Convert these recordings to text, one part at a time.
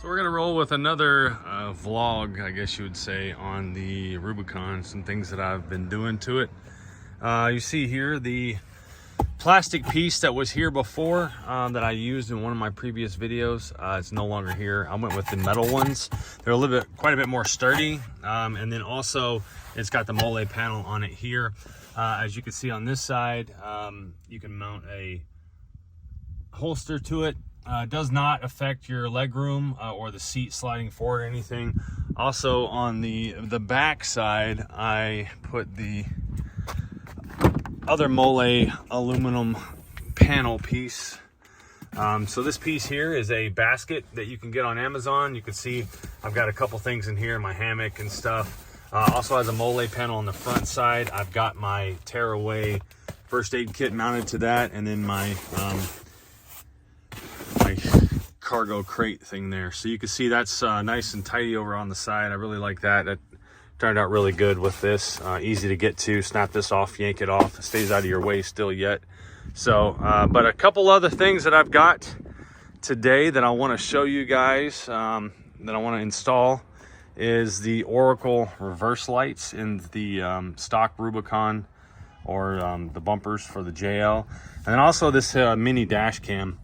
We're gonna roll with another vlog, I guess you would say, on the Rubicon. Some things that I've been doing to it. You see here the plastic piece that was here before that I used in one of my previous videos. It's no longer here. I went with the metal ones. They're quite a bit more sturdy, and then also it's got the mole panel on it here. As you can see on this side, you can mount a holster to it. Does not affect your leg room or the seat sliding forward or anything. Also on the back side, I put the other mole aluminum panel piece. So this piece here is a basket that you can get on Amazon. You can see I've got a couple things in here, my hammock and stuff. Also has a mole panel on the front side. I've got my tearaway first aid kit mounted to that, and then my cargo crate thing there. So you can see that's nice and tidy over on the side. I really like that. That turned out really good with this. Easy to get to. Snap this off, yank it off. It stays out of your way still yet. So, but a couple other things that I've got today that I want to show you guys, that I want to install, is the Oracle reverse lights in the stock Rubicon, or the bumpers for the JL. And then also this mini dash cam.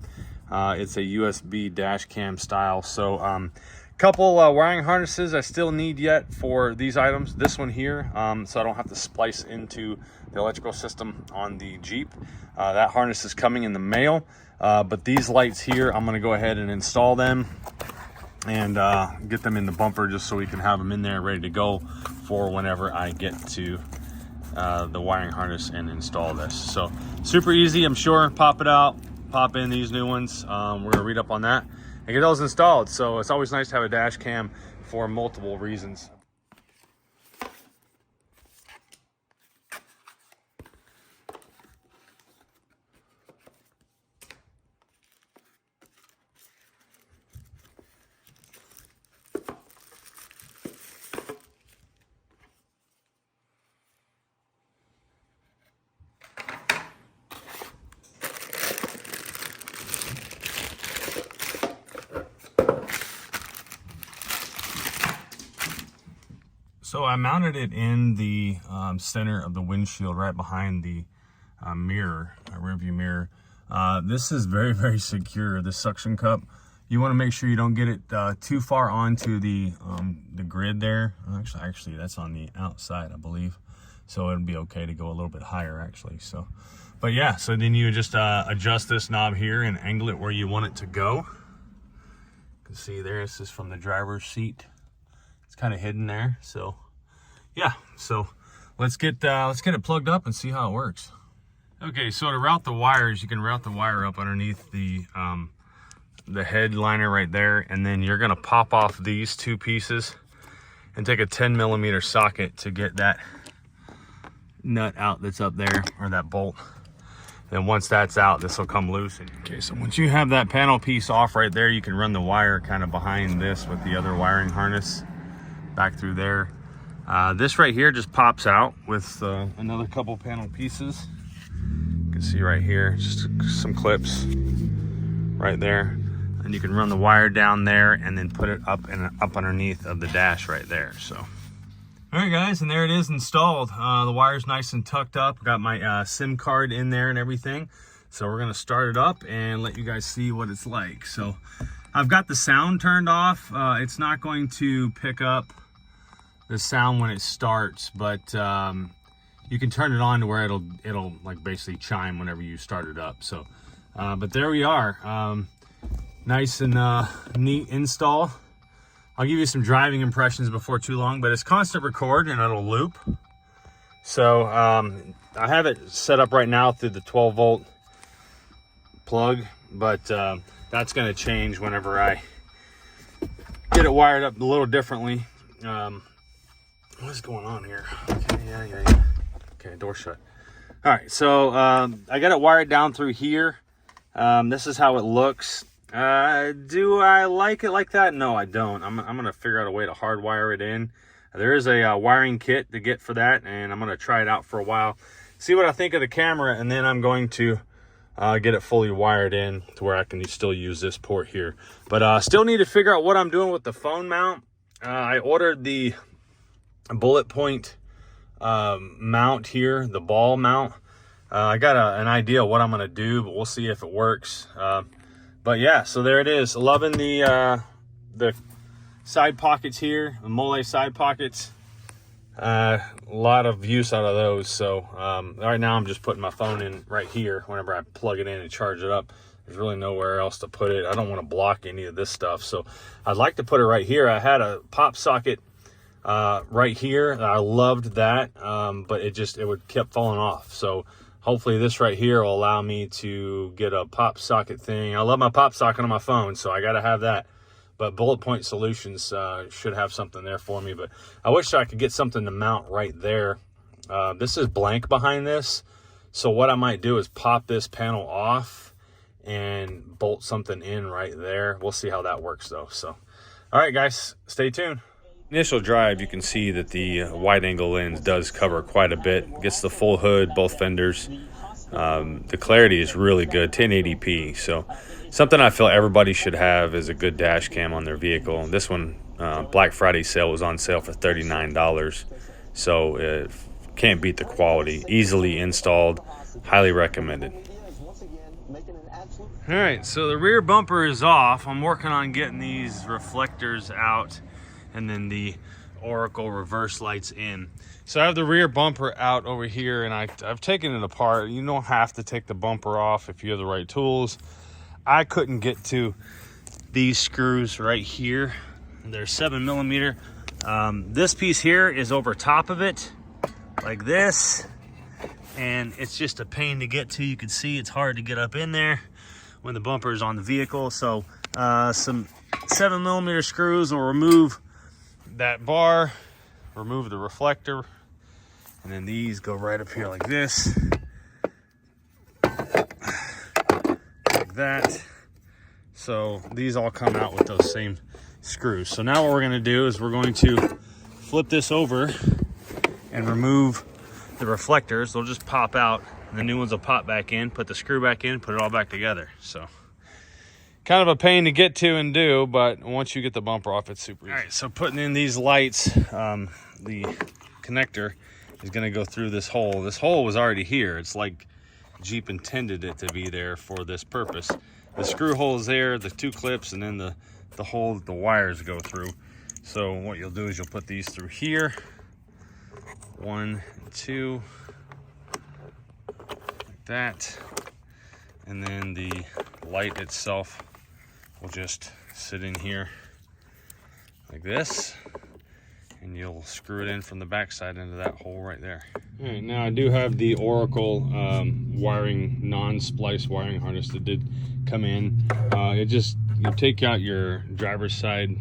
It's a USB dash cam style. So couple wiring harnesses I still need yet for these items. This one here, so I don't have to splice into the electrical system on the Jeep. That harness is coming in the mail. But these lights here, I'm gonna go ahead and install them and get them in the bumper, just so we can have them in there ready to go for whenever I get to the wiring harness and install this. So super easy, I'm sure. Pop it out, pop in these new ones. We're gonna read up on that and get those installed. So it's always nice to have a dash cam for multiple reasons. So I mounted it in the center of the windshield, right behind the mirror, rear view mirror. This is very, very secure, this suction cup. You want to make sure you don't get it too far onto the grid there. Actually, that's on the outside, I believe. So it'd be okay to go a little bit higher, actually. So, but yeah, so then you just adjust this knob here and angle it where you want it to go. You can see there, this is from the driver's seat. It's kind of hidden there. So yeah, so let's get it plugged up and see how it works. Okay, so to route the wires, you can route the wire up underneath the headliner right there, and then you're gonna pop off these two pieces and take a 10mm socket to get that nut out that's up there, or that bolt. Then once that's out, this will come loose. Okay, so once you have that panel piece off right there, you can run the wire kind of behind this with the other wiring harness back through there. This right here just pops out with another couple panel pieces. You can see right here, just some clips right there. And you can run the wire down there and then put it up underneath of the dash right there. So, all right guys, and there it is installed. The wire's nice and tucked up. Got my SIM card in there and everything. So we're gonna start it up and let you guys see what it's like. So I've got the sound turned off. It's not going to pick up the sound when it starts, but you can turn it on to where it'll like basically chime whenever you start it up. So, but there we are. Nice and neat install. I'll give you some driving impressions before too long, but it's constant record and it'll loop. So I have it set up right now through the 12-volt plug, but that's going to change whenever I get it wired up a little differently. What's going on here? Okay, yeah. Okay, door shut. All right, so I got it wired down through here. This is how it looks. Do I like it like that? No, I don't. I'm gonna figure out a way to hardwire it in. There is a wiring kit to get for that, and I'm gonna try it out for a while, see what I think of the camera, and then I'm going to get it fully wired in to where I can still use this port here. But still need to figure out what I'm doing with the phone mount. I ordered the bullet point mount here, the ball mount. I got an idea of what I'm gonna do, but we'll see if it works. But yeah, so there it is. Loving the side pockets here, the mole side pockets. A lot of use out of those. So right now I'm just putting my phone in right here whenever I plug it in and charge it up. There's really nowhere else to put it. I don't want to block any of this stuff, so I'd like to put it right here. I had a pop socket right here, and I loved that, but it would kept falling off. So hopefully this right here will allow me to get a pop socket thing. I love my pop socket on my phone, so I got to have that. But Bullet Point Solutions should have something there for me. But I wish I could get something to mount right there. This is blank behind this. So what I might do is pop this panel off and bolt something in right there. We'll see how that works though. So, all right, guys, stay tuned. Initial drive, you can see that the wide angle lens does cover quite a bit. Gets the full hood, both fenders. The clarity is really good, 1080p. So something I feel everybody should have is a good dash cam on their vehicle. This one, Black Friday sale, was on sale for $39. So it can't beat the quality. Easily installed, highly recommended. All right, so the rear bumper is off. I'm working on getting these reflectors out and then the Oracle reverse lights in. So I have the rear bumper out over here, and I've taken it apart. You don't have to take the bumper off if you have the right tools. I couldn't get to these screws right here. They're 7mm. This piece here is over top of it, like this, and it's just a pain to get to. You can see it's hard to get up in there when the bumper is on the vehicle. So some 7mm screws will remove that bar, remove the reflector, and then these go right up here like this, like that. So these all come out with those same screws. So now what we're going to do is we're going to flip this over and remove the reflectors. They'll just pop out, and the new ones will pop back in, put the screw back in, put it all back together. So kind of a pain to get to and do, but once you get the bumper off, it's super easy. All right, so putting in these lights, the connector is going to go through this hole. This hole was already here. It's like Jeep intended it to be there for this purpose. The screw hole is there, the two clips, and then the hole that the wires go through. So what you'll do is you'll put these through here, 1 and 2, like that, and then the light itself will just sit in here like this, and you'll screw it in from the back side into that hole right there. All right, now I do have the Oracle wiring, non-splice wiring harness that did come in. You take out your driver's side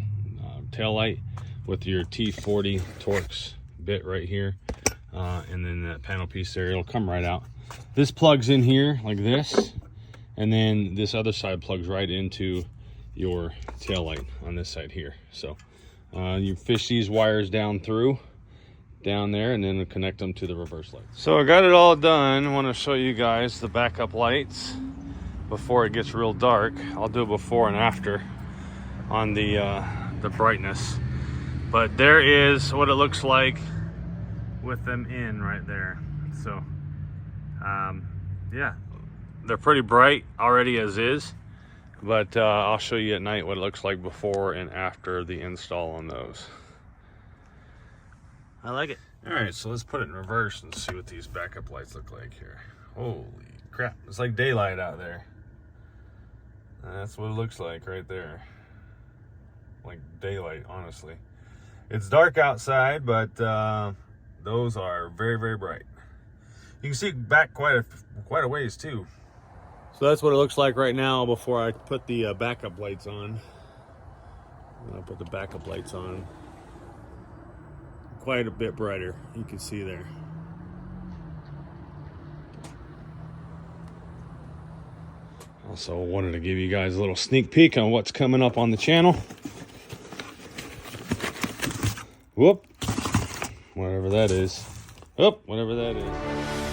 tail light with your T40 Torx bit right here, and then that panel piece there, it'll come right out. This plugs in here like this, and then this other side plugs right into your tail light on this side here. So you fish these wires down there, and then connect them to the reverse light. So I got it all done. I want to show you guys the backup lights before it gets real dark. I'll do a before and after on the brightness, but there is what it looks like with them in right there. So yeah, they're pretty bright already as is, but I'll show you at night what it looks like before and after the install on those. I like it. All right, so let's put it in reverse and see what these backup lights look like here. Holy crap, it's like daylight out there. That's what it looks like right there. Like daylight, honestly. It's dark outside, but those are very, very bright. You can see back quite a ways too. So that's what it looks like right now before I put the backup lights on. I'll put the backup lights on. Quite a bit brighter, you can see there. Also wanted to give you guys a little sneak peek on what's coming up on the channel. Whoop, whatever that is. Whoop, whatever that is.